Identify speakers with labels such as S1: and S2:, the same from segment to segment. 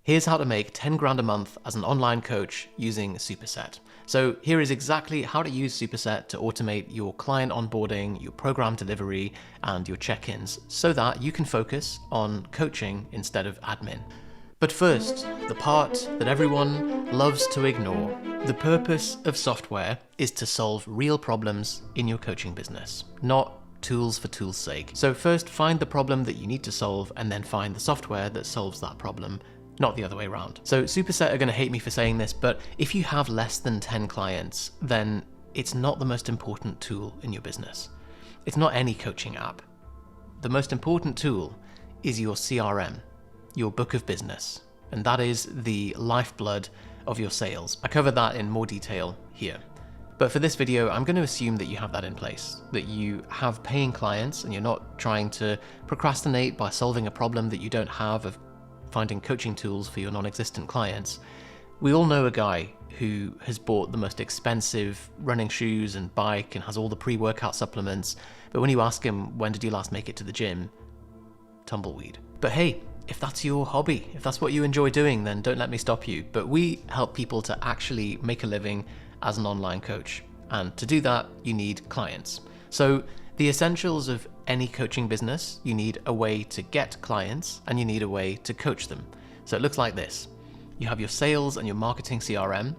S1: Here's how to make 10 grand a month as an online coach using Superset. So here is exactly how to use Superset to automate your client onboarding, your program delivery, and your check-ins so that you can focus on coaching instead of admin. But first, the part that everyone loves to ignore. The purpose of software is to solve real problems in your coaching business, not tools for tools' sake. So first, find the problem that you need to solve and then find the software that solves that problem, not the other way around. So Superset are going to hate me for saying this, but if you have less than 10 clients, then it's not the most important tool in your business. It's not any coaching app. The most important tool is your CRM, your book of business, and that is the lifeblood of your sales. I cover that in more detail here. But for this video, I'm going to assume that you have that in place, that you have paying clients and you're not trying to procrastinate by solving a problem that you don't have of finding coaching tools for your non-existent clients. We all know a guy who has bought the most expensive running shoes and bike and has all the pre-workout supplements, but when you ask him, when did you last make it to the gym? Tumbleweed. But hey, if that's your hobby, if that's what you enjoy doing, then don't let me stop you. But we help people to actually make a living as an online coach. And to do that, you need clients. So the essentials of any coaching business, you need a way to get clients and you need a way to coach them. So it looks like this. You have your sales and your marketing CRM.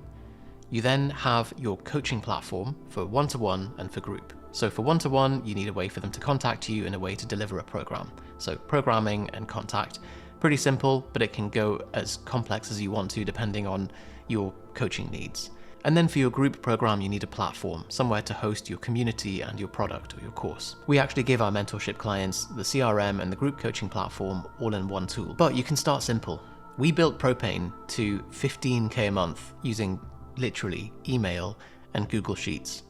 S1: You then have your coaching platform for one-to-one and for group. So for one-to-one, you need a way for them to contact you and a way to deliver a program. So programming and contact, pretty simple, but it can go as complex as you want to depending on your coaching needs. And then for your group program, you need a platform, somewhere to host your community and your product or your course. We actually give our mentorship clients the CRM and the group coaching platform all in one tool. But you can start simple. We built Propane to 15K a month using literally email and Google Sheets.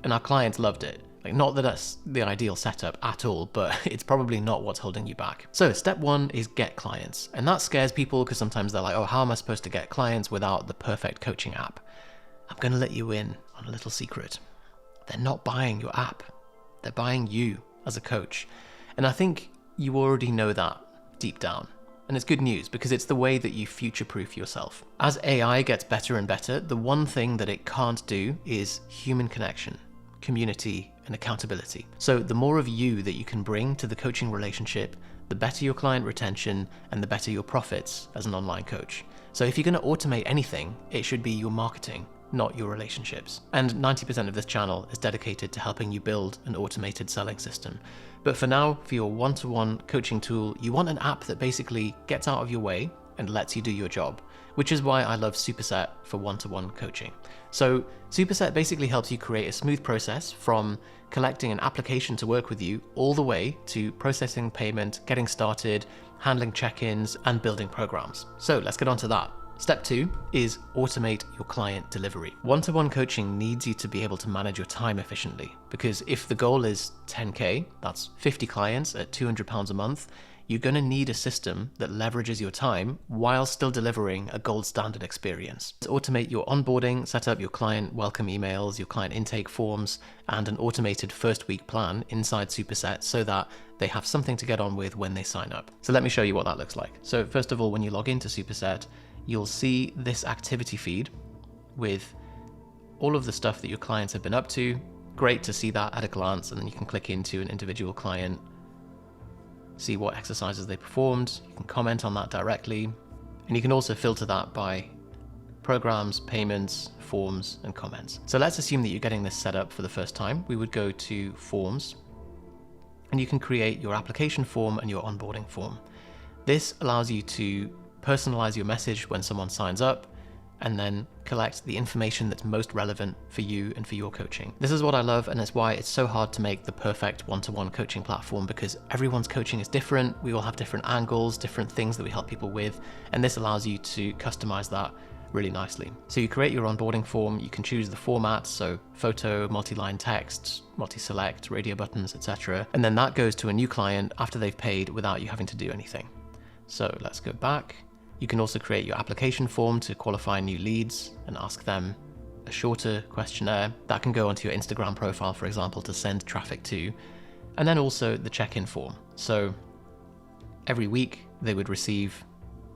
S1: And our clients loved it. Like, not that that's the ideal setup at all, but it's probably not what's holding you back. So step one is get clients. And that scares people because sometimes they're like, oh, how am I supposed to get clients without the perfect coaching app? I'm going to let you in on a little secret. They're not buying your app. They're buying you as a coach. And I think you already know that deep down. And it's good news because it's the way that you future-proof yourself. As AI gets better and better, the one thing that it can't do is human connection, community, and accountability. So the more of you that you can bring to the coaching relationship, the better your client retention and the better your profits as an online coach. So if you're going to automate anything, it should be your marketing, not your relationships. And 90% of this channel is dedicated to helping you build an automated selling system. But for now, for your one-to-one coaching tool, you want an app that basically gets out of your way and lets you do your job, which is why I love Superset for one-to-one coaching. So Superset basically helps you create a smooth process from collecting an application to work with you all the way to processing payment, getting started, handling check-ins, and building programs. So let's get on to that. Step 2 is automate your client delivery. One-to-one coaching needs you to be able to manage your time efficiently, because if the goal is 10K, that's 50 clients at £200 a month, you're going to need a system that leverages your time while still delivering a gold standard experience. To automate your onboarding, set up your client welcome emails, your client intake forms, and an automated first week plan inside Superset so that they have something to get on with when they sign up. So let me show you what that looks like. So first of all, when you log into Superset, you'll see this activity feed with all of the stuff that your clients have been up to. Great to see that at a glance, and then you can click into an individual client, see what exercises they performed, you can comment on that directly, and you can also filter that by programs, payments, forms, and comments. So let's assume that you're getting this set up for the first time. We would go to Forms, and you can create your application form and your onboarding form. This allows you to personalize your message when someone signs up, and then collect the information that's most relevant for you and for your coaching. This is what I love, and it's why it's so hard to make the perfect one-to-one coaching platform, because everyone's coaching is different. We all have different angles, different things that we help people with, and this allows you to customize that really nicely. So you create your onboarding form, you can choose the format, so photo, multi-line text, multi-select, radio buttons, etc. And then that goes to a new client after they've paid without you having to do anything. So let's go back. You can also create your application form to qualify new leads and ask them a shorter questionnaire that can go onto your Instagram profile, for example, to send traffic to. And then also the check-in form. So every week they would receive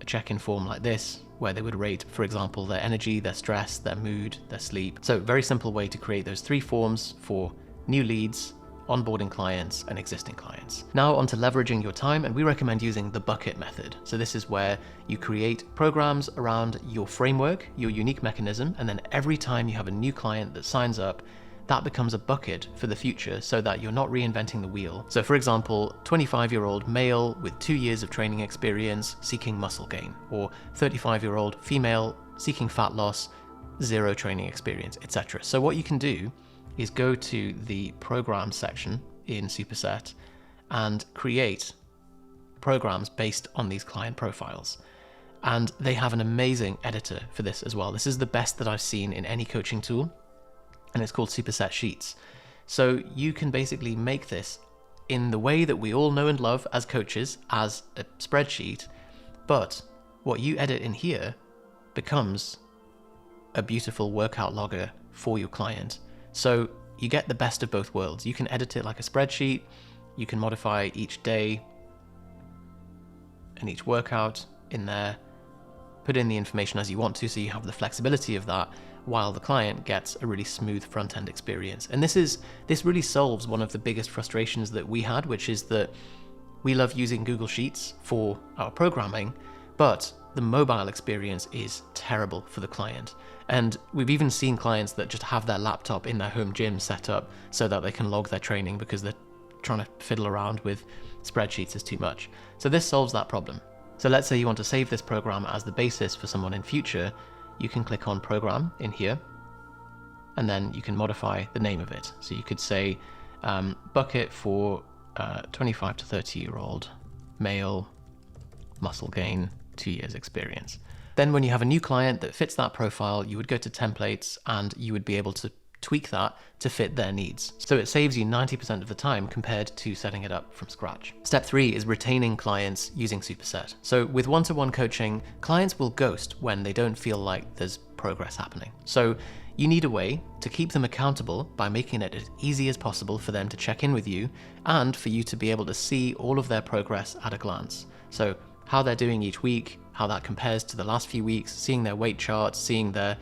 S1: a check-in form like this, where they would rate, for example, their energy, their stress, their mood, their sleep. So very simple way to create those 3 forms for new leads, onboarding clients, and existing clients. Now onto leveraging your time, and we recommend using the bucket method. So this is where you create programs around your framework, your unique mechanism, and then every time you have a new client that signs up, that becomes a bucket for the future so that you're not reinventing the wheel. So for example, 25-year-old male with 2 years of training experience seeking muscle gain, or 35-year-old female seeking fat loss, 0 training experience, etc. So what you can do is go to the program section in Superset and create programs based on these client profiles. And they have an amazing editor for this as well. This is the best that I've seen in any coaching tool, and it's called Superset Sheets. So you can basically make this in the way that we all know and love as coaches, as a spreadsheet, but what you edit in here becomes a beautiful workout logger for your client. So you get the best of both worlds. You can edit it like a spreadsheet, you can modify each day and each workout in there, put in the information as you want to, so you have the flexibility of that, while the client gets a really smooth front-end experience. And this really solves one of the biggest frustrations that we had, which is that we love using Google Sheets for our programming, but the mobile experience is terrible for the client. And we've even seen clients that just have their laptop in their home gym set up so that they can log their training, because they're trying to fiddle around with spreadsheets is too much. So this solves that problem. So let's say you want to save this program as the basis for someone in future. You can click on program in here, and then you can modify the name of it. So you could say bucket for 25 to 30-year-old male, muscle gain, 2 years experience. Then when you have a new client that fits that profile, you would go to templates and you would be able to tweak that to fit their needs. So it saves you 90% of the time compared to setting it up from scratch. Step 3 is retaining clients using Superset. So with one-to-one coaching, clients will ghost when they don't feel like there's progress happening. So you need a way to keep them accountable by making it as easy as possible for them to check in with you, and for you to be able to see all of their progress at a glance. So how they're doing each week, how that compares to the last few weeks, seeing their weight charts, seeing their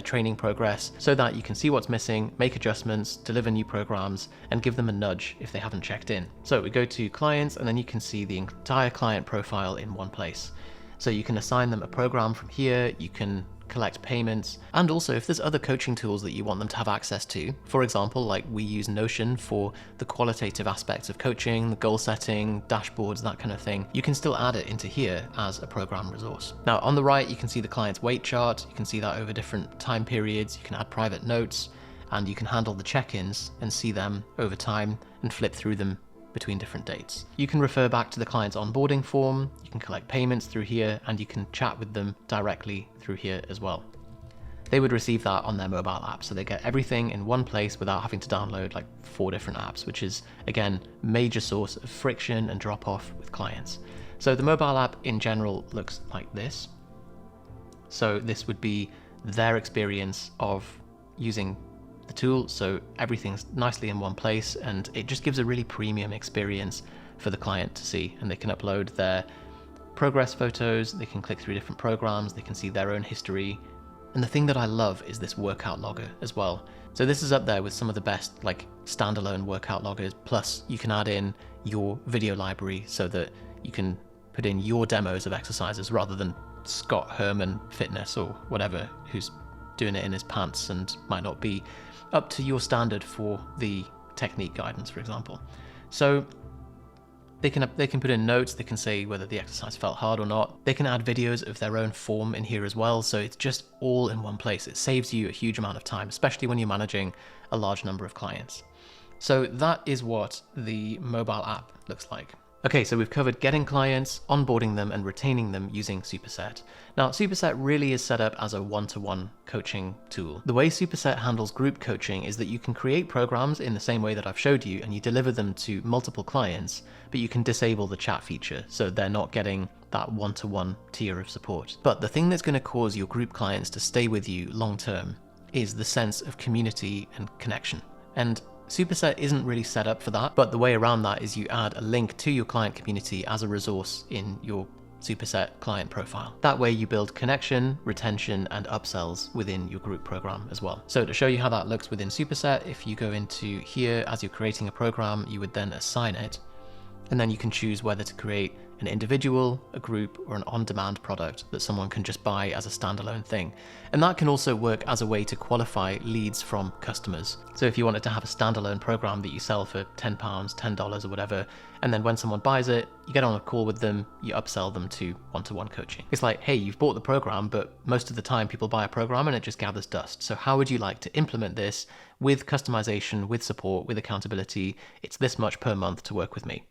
S1: training progress, so that you can see what's missing, make adjustments, deliver new programs, and give them a nudge if they haven't checked in. So we go to clients, and then you can see the entire client profile in one place. So you can assign them a program from here, you can collect payments, and also if there's other coaching tools that you want them to have access to, for example, like we use Notion for the qualitative aspects of coaching, the goal setting, dashboards, that kind of thing, you can still add it into here as a program resource. Now on the right, you can see the client's weight chart, you can see that over different time periods, you can add private notes, and you can handle the check-ins and see them over time and flip through them between different dates. You can refer back to the client's onboarding form, you can collect payments through here, and you can chat with them directly through here as well. They would receive that on their mobile app, so they get everything in one place without having to download like 4 different apps, which is, again, major source of friction and drop off with clients. So the mobile app in general looks like this. So this would be their experience of using the tool, so everything's nicely in one place, and it just gives a really premium experience for the client to see. And they can upload their progress photos, they can click through different programs, they can see their own history. And the thing that I love is this workout logger as well. So this is up there with some of the best like standalone workout loggers, plus you can add in your video library so that you can put in your demos of exercises rather than Scott Herman Fitness or whatever, who's doing it in his pants and might not be up to your standard for the technique guidance, for example. So they can put in notes, they can say whether the exercise felt hard or not. They can add videos of their own form in here as well, so it's just all in one place. It saves you a huge amount of time, especially when you're managing a large number of clients. So that is what the mobile app looks like. Okay, so we've covered getting clients, onboarding them, and retaining them using Superset. Now, Superset really is set up as a one-to-one coaching tool. The way Superset handles group coaching is that you can create programs in the same way that I've showed you, and you deliver them to multiple clients, but you can disable the chat feature, so they're not getting that one-to-one tier of support. But the thing that's going to cause your group clients to stay with you long-term is the sense of community and connection. And Superset isn't really set up for that, but the way around that is you add a link to your client community as a resource in your Superset client profile. That way you build connection, retention, and upsells within your group program as well. So to show you how that looks within Superset, if you go into here, as you're creating a program, you would then assign it, and then you can choose whether to create an individual, a group, or an on-demand product that someone can just buy as a standalone thing. And that can also work as a way to qualify leads from customers. So if you wanted to have a standalone program that you sell for £10, $10 or whatever, and then when someone buys it, you get on a call with them, you upsell them to one-to-one coaching. It's like, hey, you've bought the program, but most of the time people buy a program and it just gathers dust. So how would you like to implement this with customization, with support, with accountability? It's this much per month to work with me.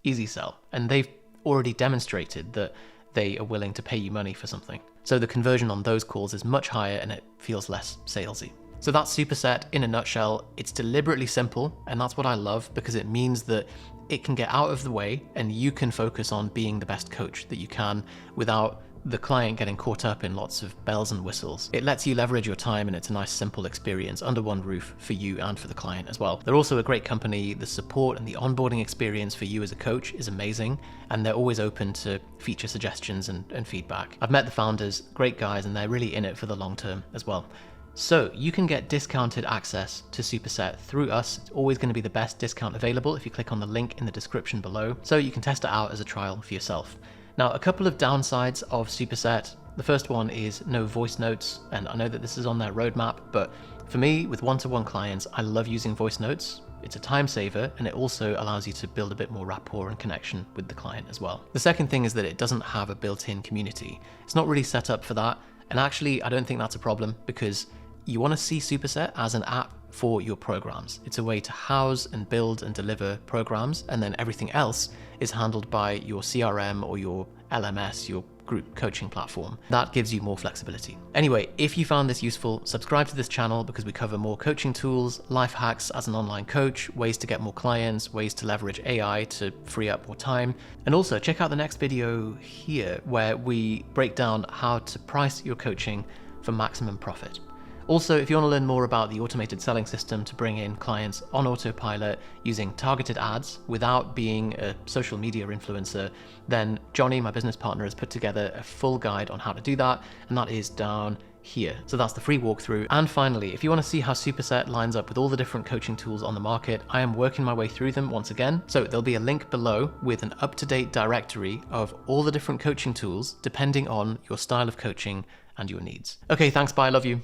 S1: Easy sell. And they've already demonstrated that they are willing to pay you money for something. So the conversion on those calls is much higher and it feels less salesy. So that's Superset in a nutshell. It's deliberately simple, and that's what I love, because it means that it can get out of the way and you can focus on being the best coach that you can without the client getting caught up in lots of bells and whistles. It lets you leverage your time, and it's a nice simple experience under one roof for you and for the client as well. They're also a great company. The support and the onboarding experience for you as a coach is amazing, and they're always open to feature suggestions and feedback. I've met the founders, great guys, and they're really in it for the long term as well. So you can get discounted access to Superset through us. It's always going to be the best discount available if you click on the link in the description below, so you can test it out as a trial for yourself. Now, a couple of downsides of Superset. The first one is no voice notes, and I know that this is on their roadmap, but for me, with one-to-one clients, I love using voice notes. It's a time saver, and it also allows you to build a bit more rapport and connection with the client as well. The second thing is that it doesn't have a built-in community. It's not really set up for that, and actually, I don't think that's a problem, because you want to see Superset as an app for your programs. It's a way to house and build and deliver programs, and then everything else is handled by your CRM or your LMS, your group coaching platform. That gives you more flexibility. Anyway, if you found this useful, subscribe to this channel, because we cover more coaching tools, life hacks as an online coach, ways to get more clients, ways to leverage AI to free up more time. And also check out the next video here, where we break down how to price your coaching for maximum profit. Also, if you want to learn more about the automated selling system to bring in clients on autopilot using targeted ads without being a social media influencer, then Johnny, my business partner, has put together a full guide on how to do that, and that is down here. So that's the free walkthrough. And finally, if you want to see how Superset lines up with all the different coaching tools on the market, I am working my way through them once again. So there'll be a link below with an up-to-date directory of all the different coaching tools depending on your style of coaching and your needs. Okay, thanks, bye, love you.